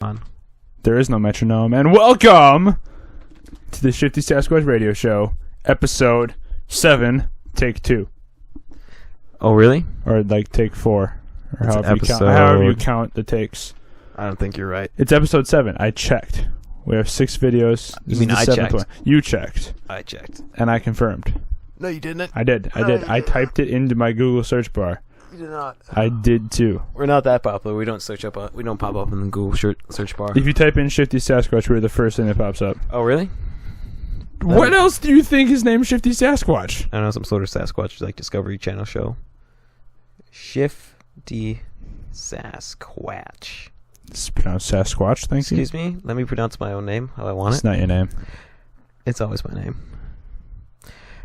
On. There is no metronome, and welcome to the Shifty Sasquatch Radio Show, episode 7, take 2. Oh, really? Or like take 4, or It's however you count the takes. I don't think you're right. It's episode 7. I checked. We have 6 videos. You mean I checked? One. You checked. I checked. And I confirmed. No, you didn't. I did. I typed it into my Google search bar. You did not. I did too. We're not that popular. We don't we don't pop up in the Google search bar. If you type in Shifty Sasquatch, we're the first thing that pops up. Oh, really? What else do you think is named Shifty Sasquatch? I don't know, some sort of Sasquatch like Discovery Channel show. Shifty Sasquatch. It's pronounced Sasquatch, thank you. Excuse me? Let me pronounce my own name how I want it. It's not your name. It's always my name.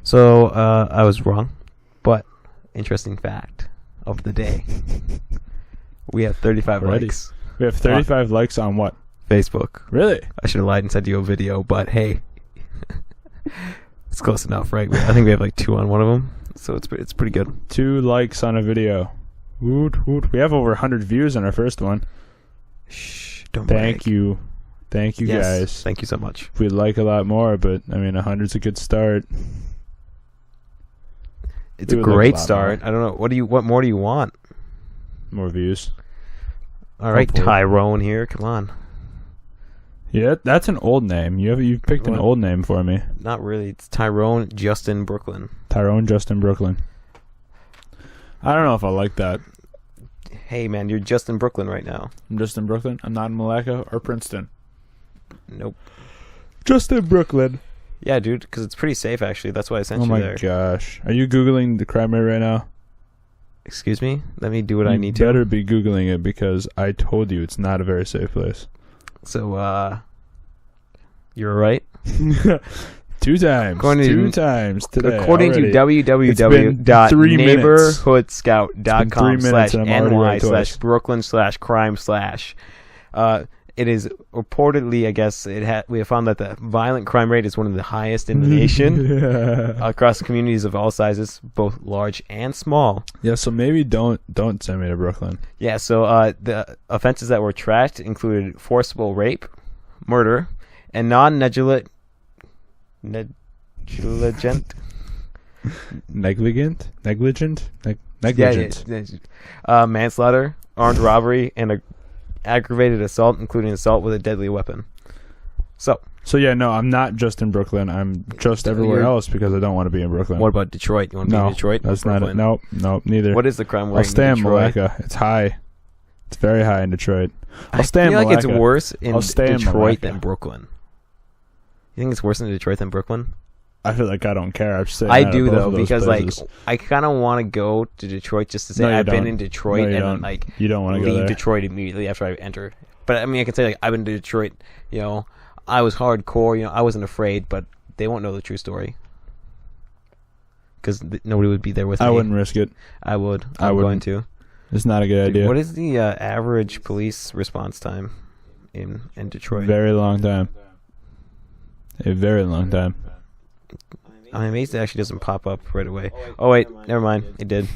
So, I was wrong. But, interesting fact of the day. We have 35 likes. We have 35 likes on what? Facebook. Really? I should have lied and said you a video, but hey. It's close enough, right? I think we have like 2 on one of them. So it's pretty good. 2 likes on a video. Woot, woot. We have over 100 views on our first one. Shh, don't Thank brag. you. Thank you, yes, guys. Thank you so much. We'd like a lot more, but I mean, 100's a good start. It's a great start. I don't know. What more do you want? More views. All right, Hopefully. Tyrone here. Come on. Yeah, that's an old name. You've picked an old name for me. Not really. It's Tyrone Justin Brooklyn. Tyrone Justin Brooklyn. I don't know if I like that. Hey, man, you're just in Brooklyn right now. I'm just in Brooklyn. I'm not in Malacca or Princeton. Nope. Just in Brooklyn. Yeah, dude, because it's pretty safe, actually. That's why I sent you there. Oh, my gosh. Are you Googling the crime rate right now? Excuse me? Let me do what I need to. You better be Googling it because I told you it's not a very safe place. So, you're right. 2 times. Two times today. According already. to www.neighborhoodscout.com/ny/Brooklyn/crime/. It is reportedly, I guess, we have found that the violent crime rate is one of the highest in the nation across communities of all sizes, both large and small. Yeah, so maybe don't send me to Brooklyn. Yeah, so the offenses that were tracked included forcible rape, murder, and negligent manslaughter, armed robbery, and aggravated assault, including assault with a deadly weapon. So yeah, no, I'm not just in Brooklyn. I'm just everywhere else because I don't want to be in Brooklyn. What about Detroit? You want to be in Detroit? That's not it. Nope, neither. What is the crime rate? I'll stay in Malacca. It's high. It's very high in Detroit. I feel like it's worse in Detroit than Brooklyn. You think it's worse in Detroit than Brooklyn? I feel like I don't care. I do though, because places. Like I kind of want to go to Detroit just to say I've been in Detroit and then, like you don't want to leave go there. Detroit immediately after I enter. But I mean, I can say like I've been to Detroit. You know, I was hardcore. You know, I wasn't afraid, but they won't know the true story because nobody would be there with me. I wouldn't risk it. I would. I'm going to. It's not a good idea. What is the average police response time in Detroit? Very long time. A very long time. I'm amazed it actually doesn't pop up right away. Oh wait, never mind. It did.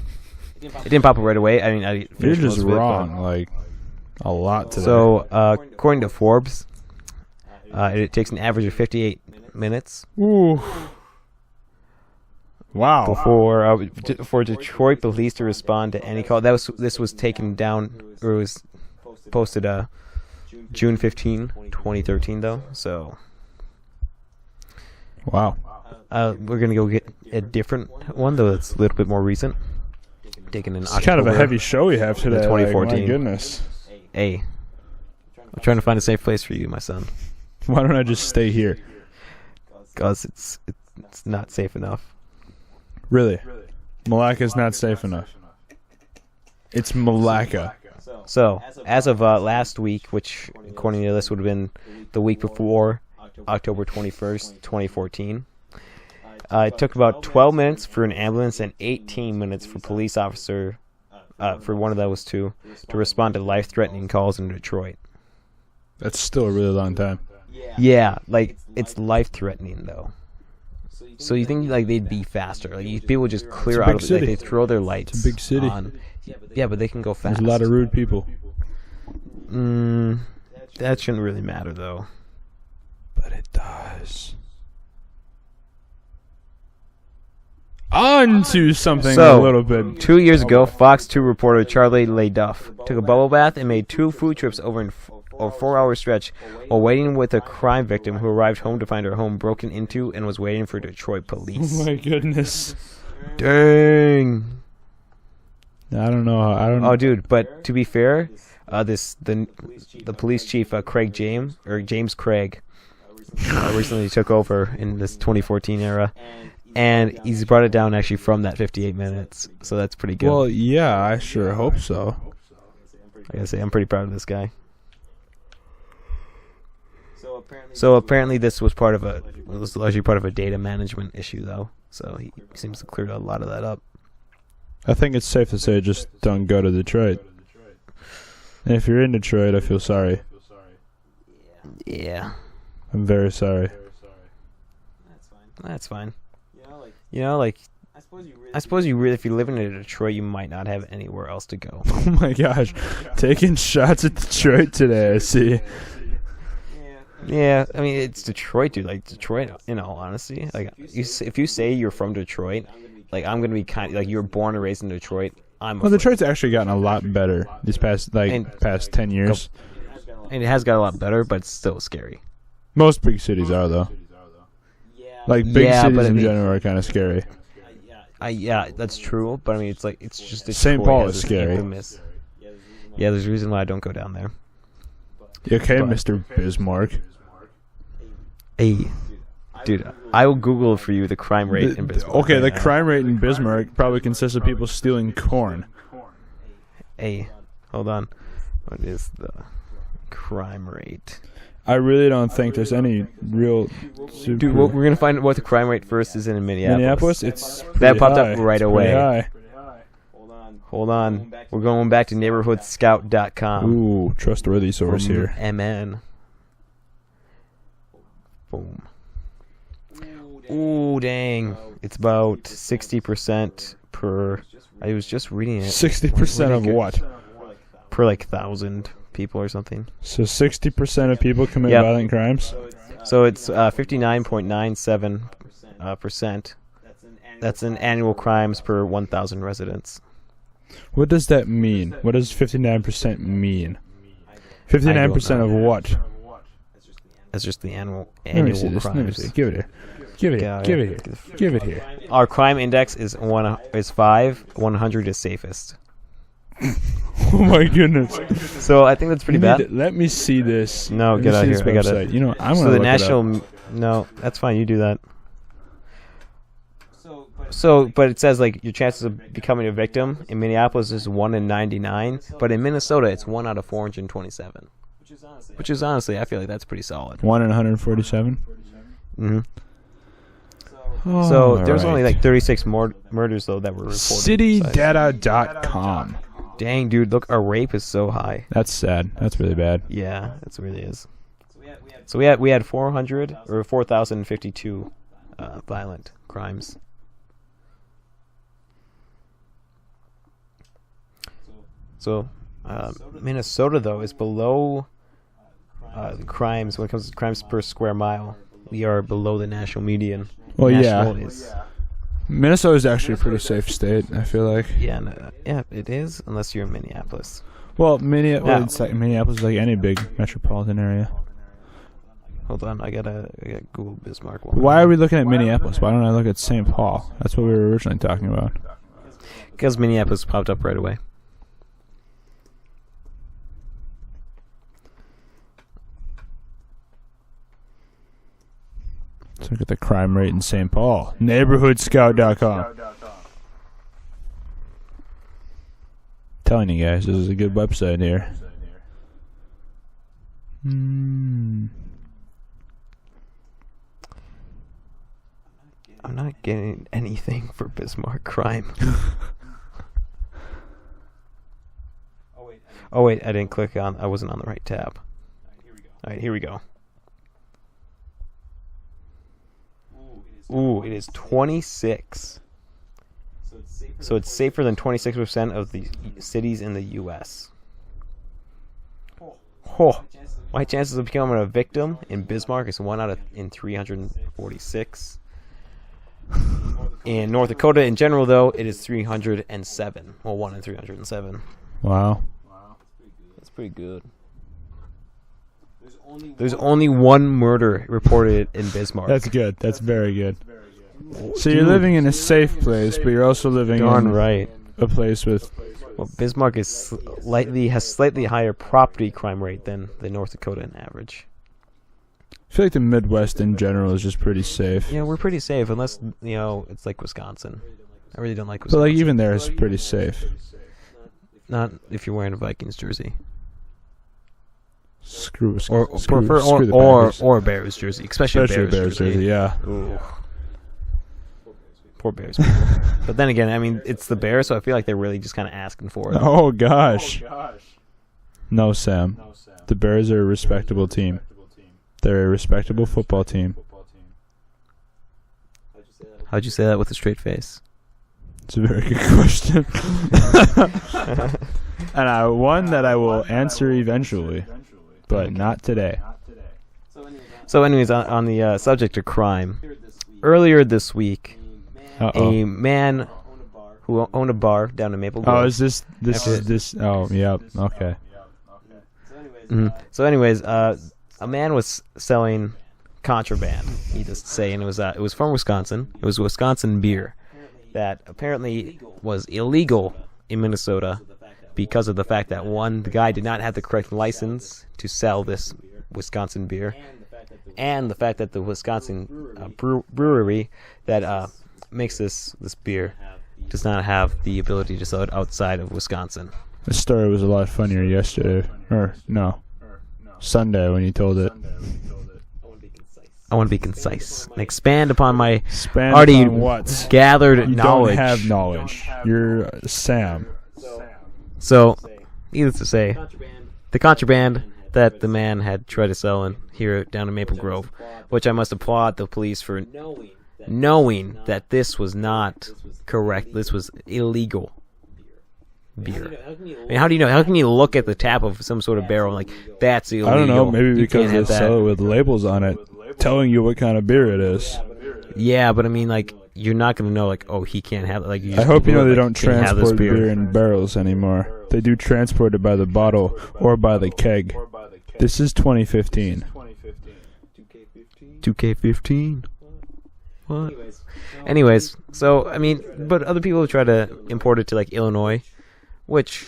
It didn't pop up right away. I mean, you're just wrong, like a lot today. So, according to Forbes, it takes an average of 58 minutes. Ooh. Wow. For Detroit police to respond to any call. This was taken down, or was posted June 15, 2013, though. So. Wow. We're going to go get a different one, though that's a little bit more recent. Taken in October. It's kind of a heavy show we have today. 2014. Like, my goodness. Hey, I'm trying to find a safe place for you, my son. Why don't I just stay here? Because it's not safe enough. Really? Malacca's not safe enough. It's Malacca. So, as of last week, which according to this would have been the week before October 21st, 2014, it took about 12 minutes for an ambulance and 18 minutes for police officer, for one of those two, to respond to life-threatening calls in Detroit. That's still a really long time. Yeah, like, it's life-threatening, though. So you think like they'd be faster? Like people would just clear out of it. Like they throw their lights. It's a big city. On. Yeah, but they can go fast. There's a lot of rude people. That shouldn't really matter, though. But it does. On to something a little bit. 2 years ago, Fox 2 reporter Charlie LaDuff took a bubble bath and made 2 food trips over a 4-hour stretch while waiting with a crime victim who arrived home to find her home broken into and was waiting for Detroit police. Oh my goodness. Dang. I don't know. Oh, dude, but to be fair, the police chief, James Craig, recently took over in this 2014 era, and he's brought it down actually from that 58 minutes, so that's pretty good. Well, yeah, I sure hope so. I gotta say, I'm pretty proud of this guy. So apparently, this was largely part of a data management issue, though. So he seems to clear a lot of that up. I think it's safe to say just don't go to Detroit. And if you're in Detroit, I feel sorry. Yeah. I'm very sorry. That's fine. You know, like, I suppose you really, if you live in Detroit, you might not have anywhere else to go. Oh my gosh. Taking shots at Detroit today, I see. Yeah, I mean, it's Detroit, dude. Like, Detroit, in all honesty. Like, if you say you're from Detroit, like, I'm going to be like, you were born and raised in Detroit. Well, Detroit's actually gotten a lot better these past 10 years. And it has got a lot better, but it's still scary. Most big cities are, though. Like, big cities in general are kind of scary. Yeah, that's true, but I mean, it's just Detroit. St. Paul is scary. Yeah, there's a reason why I don't go down there. You okay, Mr. Bismarck? Hey, dude, I will Google for you the crime rate in Bismarck. Okay, the crime rate in Bismarck probably consists of people stealing corn. Hey, hold on. What is the crime rate? I really don't think there's any real... Dude, we're going to find out what the crime rate first is in Minneapolis. It's that popped high. up right it's away. High. Hold on. We're going back to neighborhoodscout.com. Ooh, trustworthy source here. MN. Boom. Ooh, dang. It's about 60% per... I was just reading it. 60% of what? Per, like, 1,000 people or something. So 60% of people commit violent crimes? So it's 59.97%. Percent. That's an annual crimes per 1,000 residents. What does that mean? What does 59% mean? 59% of what? That's just the annual Let me see crimes. this. Let me see. Give it here. Give it here. Give it here. Give it here. Our crime index is 5. 100 is safest. Oh my goodness. So I think that's pretty bad. Let me see this. No, get out of here. I gotta. You know, I'm so gonna the look national. it up. No, that's fine. You do that. So, but it says like your chances of becoming a victim in Minneapolis is 1 in 99, but in Minnesota it's 1 out of 427. Which is honestly, I feel like that's pretty solid. 1 in 147. Mm-hmm. Oh, so there's only like 36 murders though that were reported. Citydata.com. Dang, dude, look, our rape is so high. That's sad. That's really bad. Yeah, it really is. So we had 4,052 violent crimes. So Minnesota though is below the crimes when it comes to crimes per square mile. We are below the national median. Well, Minnesota Minnesota is actually a pretty safe state, I feel like. Yeah, it is, unless you're in Minneapolis. Well, Minneapolis is like any big metropolitan area. Hold on, I gotta Google Bismarck. Why are we looking at Minneapolis? Why don't I look at St. Paul? That's what we were originally talking about. Because Minneapolis popped up right away. Let's look at the crime rate in St. Paul. Neighborhoodscout.com. Telling you guys, this is a good website here. I'm not getting anything for Bismarck crime. Oh wait, I didn't click on. I wasn't on the right tab. All right, here we go. Ooh, it is 26. So it's safer than 26% of the cities in the U.S. Oh, my chances of becoming a victim in Bismarck is 1 out of 346. In North Dakota, in general, though, it is 307. Well, 1 in 307. Wow. That's pretty good. There's only one murder reported in Bismarck. That's good. That's very good. So you're living in a safe place, but you're also living Darn in right. a place with... Well, Bismarck has slightly higher property crime rate than the North Dakotan average. I feel like the Midwest in general is just pretty safe. Yeah, we're pretty safe, unless, it's like Wisconsin. I really don't like But Wisconsin. like even there is pretty safe. Not if you're wearing a Vikings jersey. Screw Or the Bears. or a Bears jersey, especially a Bears jersey. Yeah. Ooh. Poor Bears. But then again, I mean, it's the Bears, so I feel like they're really just kind of asking for it. Oh gosh. No, Sam. The Bears are a respectable team. They're a respectable football team. How'd you say that with a straight face? It's a very good question. And one that I will answer eventually, but not today. So anyways, on the subject of crime, earlier this week, a man who owned a bar down in Maple Grove. Oh, is this? Oh, yeah. Okay. Mm-hmm. So anyways, a man was selling contraband, needless to say, and it was from Wisconsin. It was Wisconsin beer that apparently was illegal in Minnesota because of the fact that, one, the guy did not have the correct license to sell this Wisconsin beer, and the fact that the Wisconsin brewery that makes this beer does not have the ability to sell it outside of Wisconsin. The story was a lot funnier yesterday, or no, Sunday when you told it. I want to be concise and expand upon my Expand already upon what? gathered You knowledge. don't have knowledge. You're Sam. So, needless to say, the contraband that the man had tried to sell here down in Maple Grove, which I must applaud the police for knowing that this was not correct. This was illegal beer. I mean, how do you know? How can you look at the tap of some sort of barrel and that's illegal? I don't know. Maybe You because can't they have that. sell it with labels on it, telling you what kind of beer it is. Yeah, but I mean, you're not going to know, oh, he can't have it. You I just hope you know they don't can't have this transport beer in barrels anymore. They do transport it by the bottle or by the keg. This is 2015. 2K15. What? Anyways, so I mean, but other people try to import it to Illinois, which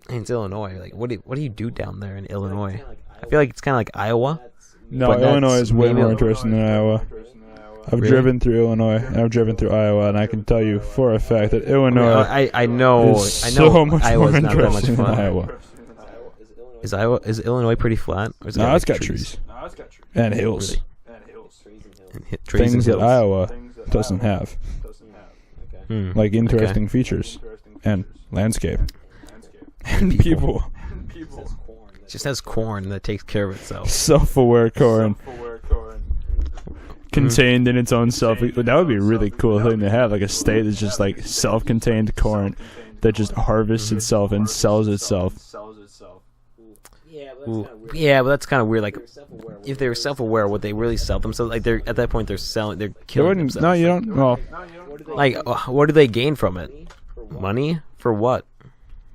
it's Illinois. What do you do down there in Illinois? I feel like it's kind of like Iowa. No, But Illinois that's is way maybe more a- interesting than Iowa. I've Really? driven through Illinois and I've driven through Iowa, and I can tell you for a fact that Illinois I know is I know so much Iowa's more not that much interesting than fun. Iowa. Is Illinois pretty flat? Or is it No, got, it's got trees and hills. Really? And trees Things and that hills. Iowa doesn't have, like interesting Okay. features and landscape and people. It just has corn that takes care of itself. Self-aware corn. Contained in its own self. That would be a really cool thing to have, like a state that's just self-contained corn that just harvests itself and sells itself. Ooh. Yeah, but that's kind of weird. If they were self-aware, would they really sell themselves? They're at that point, they're They killing wouldn't. themselves. No, you don't. Well, What do they gain from it? Money for what?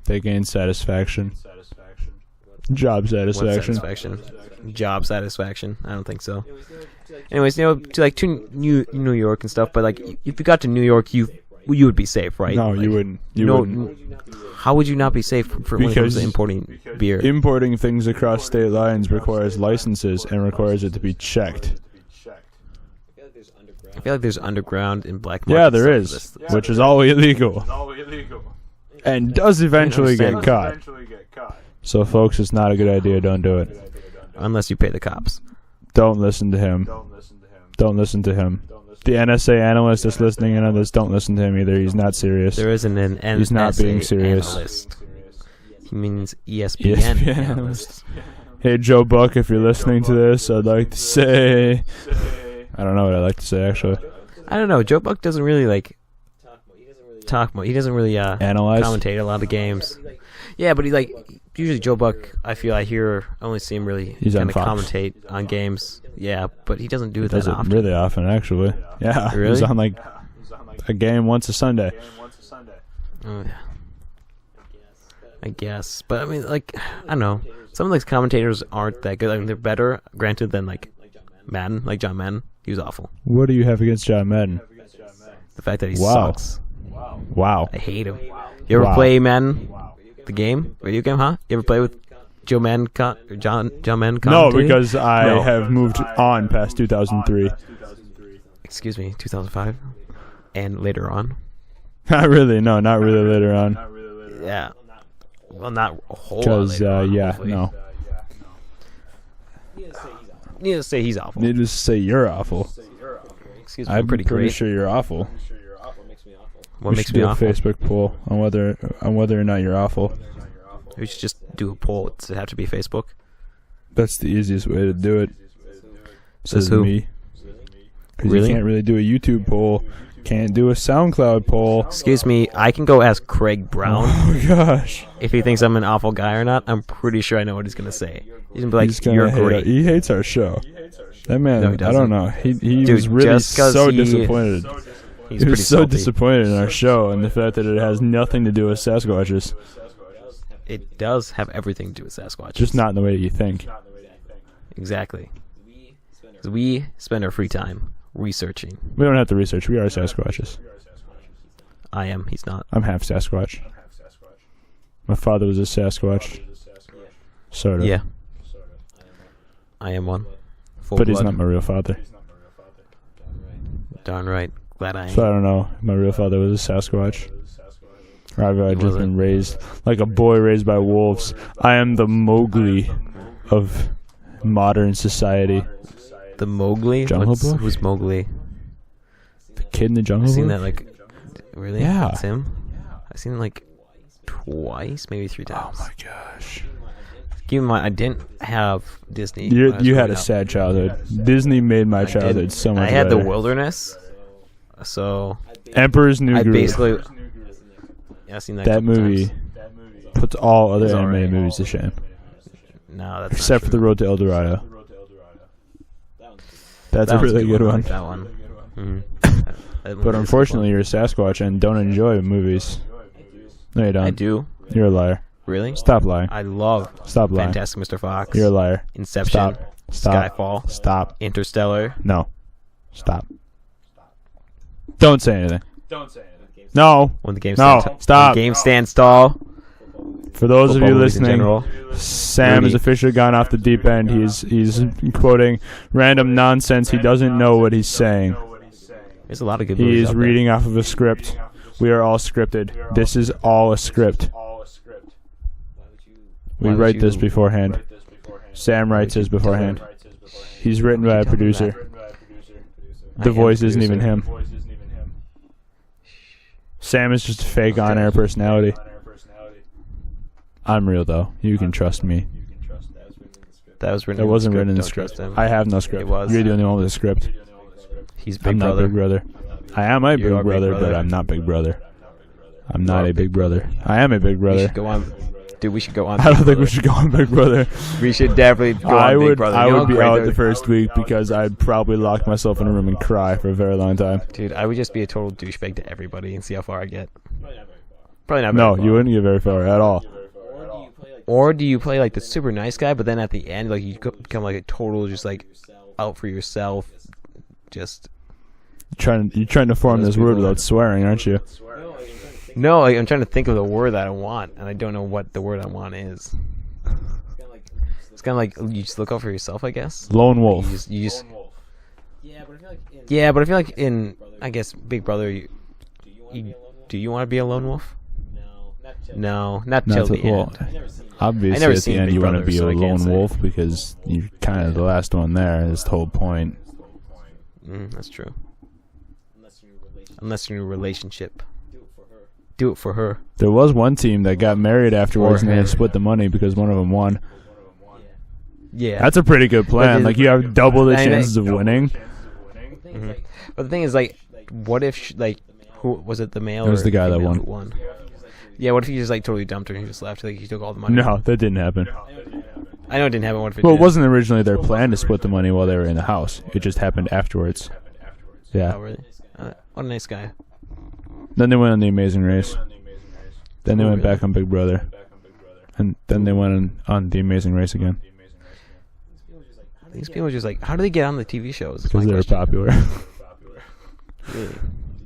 they gain satisfaction, job What satisfaction. satisfaction? Job satisfaction? I don't think so. Anyways, to New York and stuff. But if you got to New York, you would be safe, right? No, you wouldn't. You wouldn't. How would you not be safe when it comes Because to importing beer? Importing things across state lines requires licenses and requires it to be checked. I feel like there's underground and black market. Yeah, there stuff is, for this. which is all illegal and does eventually get understand. caught. So, folks, it's not a good idea. Don't do it. Unless you pay the cops. Don't listen to him. Don't listen to him. The NSA analyst that's listening in on this, don't listen to him either. He's not serious. There isn't an NSA He's not being serious. analyst. He means ESPN, ESPN analyst. Hey, Joe Buck, if you're listening to this, I'd like to say... I don't know what I'd like to say, actually. I don't know. Joe Buck doesn't really talk about. He doesn't really Analyze? commentate a lot of games. Yeah, but he usually Joe Buck. I only see him really He's on kind of Fox. commentate on games. Yeah, but he doesn't do it Does that it often. really often, actually. Yeah, Really? he's on like a game once a Sunday. Oh, yeah. I guess, but I mean, I don't know. Some of these commentators aren't that good. I mean, they're better, granted, than Madden, like John Madden. He was awful. What do you have against John Madden? The fact that he Wow. sucks. Wow. I hate him. You ever Wow. play Madden, the game, video game? Huh? You ever play with Joe Madden, John Madden? No, commentating? because I No. have moved on past 2003. Excuse me, 2005, and later on. Not really. No, not really later on. Yeah. Well, not a whole lot Because, later on, yeah, hopefully. no. Needless to say, he's awful. Needless to say, you're awful. Excuse me, I'm pretty pretty great. sure you're awful. What We makes should me do awful? a Facebook poll on whether or not you're awful. We should just do a poll. Does it have to be Facebook? That's the easiest way to do it. Says who? Me. Because Really? you can't really do a YouTube poll. Can't do a SoundCloud poll. Excuse me, I can go ask Craig Brown Oh gosh. if he thinks I'm an awful guy or not. I'm pretty sure I know what he's gonna say. He's gonna be like, He's gonna "You're hate great." it. He hates our show. That man, No, he I doesn't. don't know. He Dude, was really just 'cause so he- disappointed. He's He pretty was so salty. disappointed in our show and the fact that it has nothing to do with Sasquatches. It does have everything to do with Sasquatch. Just not in the way you think. Exactly. 'Cause we spend our free time researching. We don't have to research. We are Sasquatches. I am. He's not. I'm half Sasquatch. My father was a Sasquatch. Sort of. Yeah. I am one. Full But blood. he's not my real father. Darn right. Glad I So I ain't. don't know. My real father was a Sasquatch. Or I've just wasn't. been raised like a boy raised by wolves. I am the Mowgli of modern society. The Mowgli? Jungle Book? Who's Mowgli? The kid in the jungle. I've seen Book? that really? Yeah. That's him? I've seen it twice, maybe 3 Oh times. my gosh. Keep in mind, I didn't have Disney. You when I was you had growing a up. sad childhood. Disney made my I childhood did. so much I had the better. wilderness, so Emperor's New I Groove. basically. Yeah, I've seen that. That couple movie times. puts all other It's animated alright. movies to shame. No, that's Except not for The true. Road to El Dorado. That's That a one's really good I one. like that one. Mhm. That But one's unfortunately, you're a Sasquatch and don't enjoy movies. No, you I don't. do. You're a liar. Really? Stop lying. I love Stop lying. Fantastic Mr. Fox. You're a liar. Inception. Stop. Stop. Skyfall. Stop. Interstellar. No. Stop. Don't say anything. No. When the game No, stands stop. When the game stands tall. For those of Football you movies in listening, general. Sam Rudy. has officially gone off the deep end. He's quoting random nonsense. He doesn't know what he's saying. There's a lot of good He movies is out there. reading off of a script. We are all scripted. This is all a script. We Why would write you- this beforehand. Sam writes his beforehand. He's written by a Tell me producer. I The am voice a isn't even producer. him. Sam is just a fake on-air personality. I'm real though. You can trust me. That was written. That wasn't written in the Don't script. trust him. I have no script. It was. You're the only one with a script. He's Big I'm not Brother. Big Brother. I am a You Big are Big Brother, but Brother. I'm not Big Brother. I'm not are a Big Brother. I am a Big We Brother. should go on. Dude, we should go on. I don't Big think we Brother. should go on Big Brother. We should definitely go I on Big would Brother. I You know would how be great out that the would- first week because I'd probably lock myself in a room and cry for a very long time. Dude, I would just be a total douchebag to everybody and see how far I get. Probably not. No, very you far. wouldn't get very far at all. Or do you play like the super nice guy, but then at the end, like you become like a total just like out for yourself, just You're trying to form Those this word people without swearing, aren't you? no. Like, I'm trying to think of the word that I want, and I don't know what the word I want is. It's kind of like you just look out for yourself, I guess. Lone wolf. You just. Yeah, but I feel like in I guess Big Brother, do you want to be a lone wolf? No, not till the well, end. obviously, never at the seen end, Big you want to Brother, be so a I can't lone say. wolf because you're kind of the last one there. That's the whole point. That's true. Unless you're in a relationship, do it for her. There was one team that got married afterwards and Or they him. split the money because one of them won. Yeah, That's a pretty good plan. But Like you have double the I mean, chances of winning. But the thing is, like, what if like Who was it? The male? It was or the guy that female won. who won. Yeah. What if he just like totally dumped her and he just left? Like he took all the money. No, that didn't happen. I know it didn't happen. What if it Well, it did? wasn't originally their plan to split the money while they were in the house. It just happened afterwards. Yeah. Oh really? What a nice guy. Then they went on The Amazing Race. Then they went back on Big Brother. And then they went on The Amazing Race again. These people are just like, how do they get on the TV shows? Because they were popular. Really?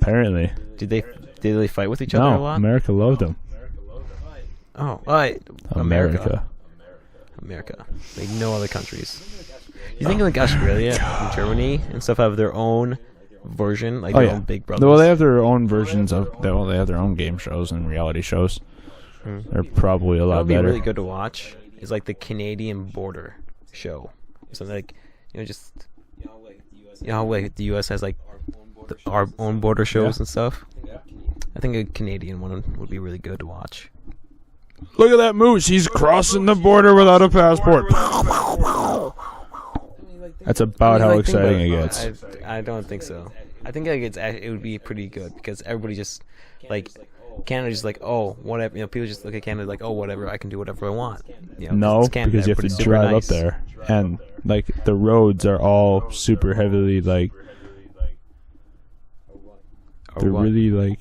Apparently. Did they fight with each other a No, lot? America loved them. Oh, right. America. Like no other countries. You think like Australia and Germany and stuff have their own version, like their own Big Brothers? Well, they have their own versions of. Well, they have their own game shows and reality shows. They're probably a lot That would be better. really good to watch. Is like the Canadian border show. Something like, just how like the U.S. has like our own border shows and stuff. I think a Canadian one would be really good to watch. Look at that moose. He's crossing the border without a passport. That's about how exciting it gets. I don't think so. I think like it would be pretty good because everybody just like Canada just like, oh, whatever. People just look at Canada like, oh, whatever. I can do whatever I want. No, because you have to drive up there, and like the roads are all super heavily like. They're really like.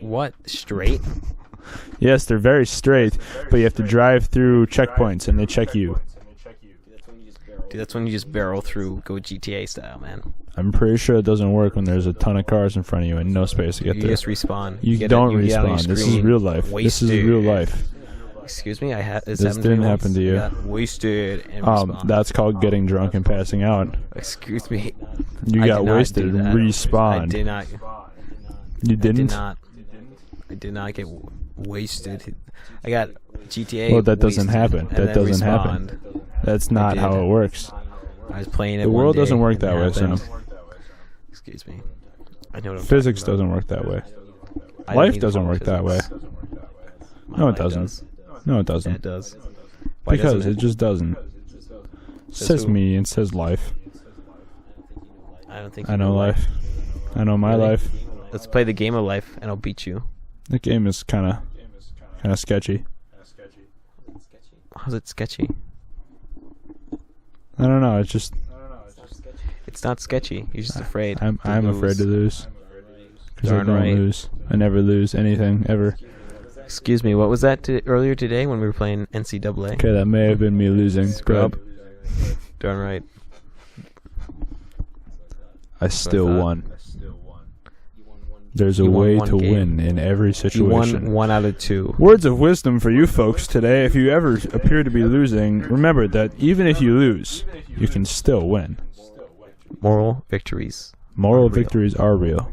What? Straight? Yes, they're very straight, but you have to drive through checkpoints, and they check you. Dude, that's when you just barrel through, go GTA style, man. I'm pretty sure it doesn't work when there's a ton of cars in front of you and no space to get there. You just respawn. You don't respawn. This is real life. This is real life. Excuse me, this didn't happen to you. Got wasted and respawned. That's called getting drunk and passing out. Excuse me. You got wasted and respawned. I did not. You didn't? I did not get wasted. I got GTA. Well, that doesn't happen. That doesn't happen. That's not how it works. I was playing it. The world doesn't work that way, Sam. Excuse me. I know what I'm Physics doesn't work that way. Life doesn't work that way. No, it doesn't. No, it doesn't. Yeah, it does. Because it just doesn't. Says me and says life. I don't think. I know life. I know my life. Let's play the game of life, and I'll beat you. The game is kind of sketchy. How's it sketchy? I don't know. It's just. It's not sketchy. You're just afraid. I'm afraid to lose. Because I Darn don't right. lose. I never lose anything ever. Excuse me. What was that earlier today when we were playing NCAA? Okay, that may have been me losing. Scrub. But Darn right. I still won. There's a way to win in every You situation. won 1 out of 2. Words of wisdom for you folks today. If you ever appear to be losing, remember that even if you lose, you can still win. Moral victories. Moral victories are real.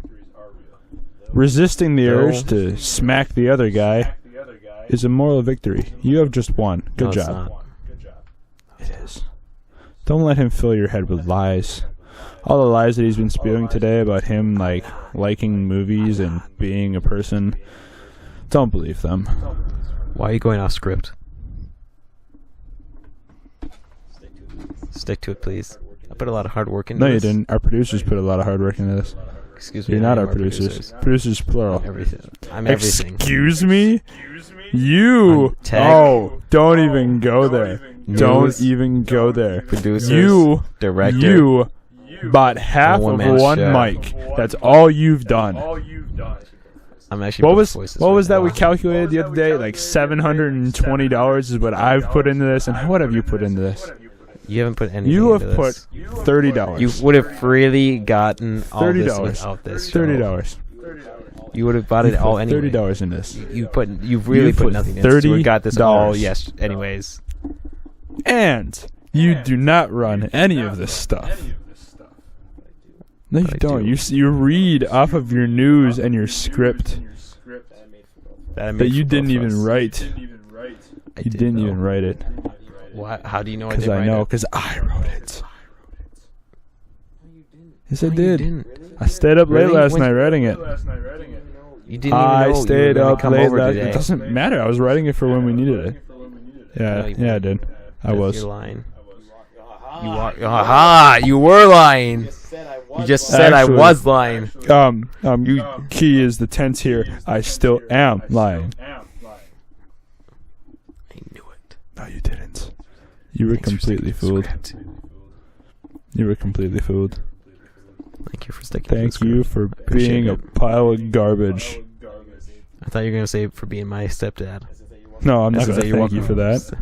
Resisting the urge to smack the other guy is a moral victory. You have just won. Good No, it's job. not. It is. Don't let him fill your head with lies. All the lies that he's been spewing today about him liking movies and being a person, don't believe them. Why are you going off script? Stick to it, please. I put a lot of hard work into No, this. you didn't. Our producers put a lot of hard work into this. Excuse me. You're not I our am producers. Producers plural. Everything. I'm everything. Excuse me? You. I'm tech. Oh, don't even go there. Don't News. even go there. Producers. You. Director. You bought half of one-man one show. mic. That's all you've done. I'm actually. What was that we calculated the other day? Like $720 is what I've put into this, and what have you put into this? You haven't put anything. You have into put this. $30. You would have freely gotten all this $30. without this. show. $30. You would have bought it all anyway. $30 in this. You've really put nothing in. So we got this all. Yes. Anyways. And you do not run any of this stuff. No, you don't. You read off of your news and your script that you didn't even write. You didn't even write it. What? How do you know I Because didn't I write know, it? because I wrote it. Yes, I No, you did. didn't. I stayed up late Really? last When- night writing it. You didn't even know I you were stayed gonna up come late over last today. night. It doesn't matter. I was writing it for when we needed it. Yeah, No, you yeah, I did. I was. You're lying. You are. Aha! You were lying. You just said Actually, I was lying. Key is the tense here. I still am lying. I knew it. No, you didn't. You were Thanks for completely sticking to the fooled. script. You were completely fooled. Thank you for sticking to the Thank script. you for Appreciate being a it. pile of garbage. I thought you were going to say for being my stepdad. No, I'm I not said going to you're thank you for that.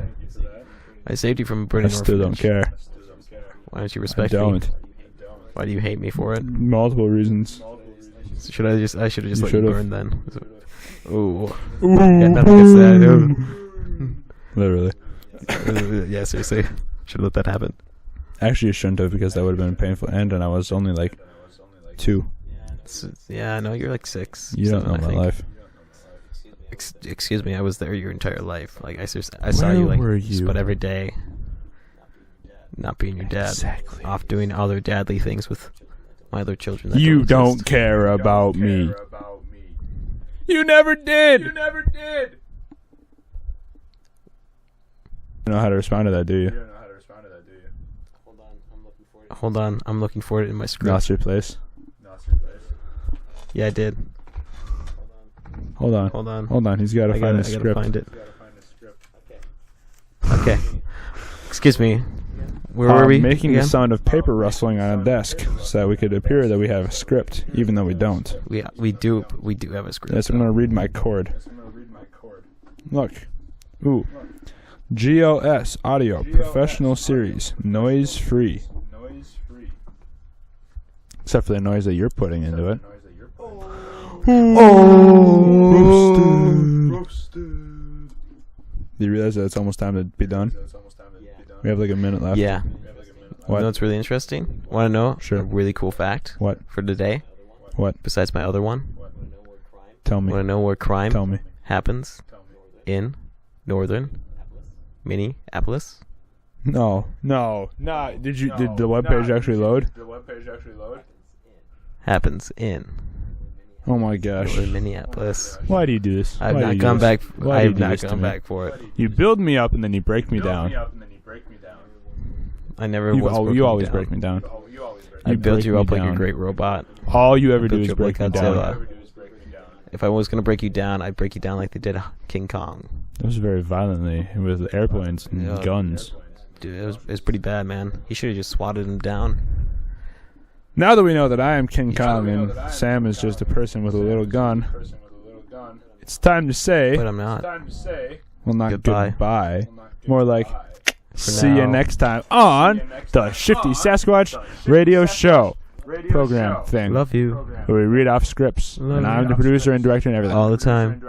I saved you from a I burning still don't orphanage. care. Why don't you I respect me? don't. Why do you hate me for it? Multiple reasons. I should have just You let you should've. burn then. Ooh. Got nothing against that. Literally. Yeah, seriously. Should have let that happen. Actually, you shouldn't have, because that would have been a painful end, and I was only like 2. Yeah, no, you're like 6. You don't know 7, I my think. life. Excuse me, I was there your entire life. Like I saw you Where like were just you? about every day. Not being your dad. Exactly. Off doing other dadly things with my other children. that You exist. don't care about me. You never did. You never did. You know how to respond to that, do you? Hold on, I'm looking for it in my script. Lost your place. Yeah, I did. Hold on. Hold on. Hold on. He's got to I find gotta the script. find it. Okay. Excuse me. Where were we? Making again? the sound of paper rustling on a desk so that we could appear that we have a script, even though we don't. We do have a script. Yes, I'm going to read my chord. Look. Ooh. GOS Audio Professional Series. Noise free. Except for the noise that you're putting into it. Roasted. Do you realize that it's almost time to be done? We have like a minute left. Yeah. What? You know what's really interesting? Want to know? Sure. A really cool fact. What? For today? What? Besides my other one? Tell me. Want to know where crime Tell me. happens in northern Minneapolis? No. Did the webpage actually load? Happens in Oh my gosh. northern Minneapolis. Why do you do this? I've Why do not you gone do back. this? Why I do you have do not this to gone me? back for it. You build me up and then you break me down. I never was. broken You always down. break me down. I You built break you me up like a down. great robot. All you ever do built is you up break me like down. Godzilla. If I was gonna break you down, I'd break you down like they did King Kong. That was very violently with airplanes and Yeah. guns. Dude, it was pretty bad, man. He should have just swatted him down. Now that we know that I am King Kong and Sam is just a person with a little gun, it's time to say, But I'm not. well, not Goodbye. goodbye, more like, see you now. next time on the Shifty Sasquatch radio show program thing, Love you where we read off scripts, Love and I'm you. the producer and director and everything. all the time.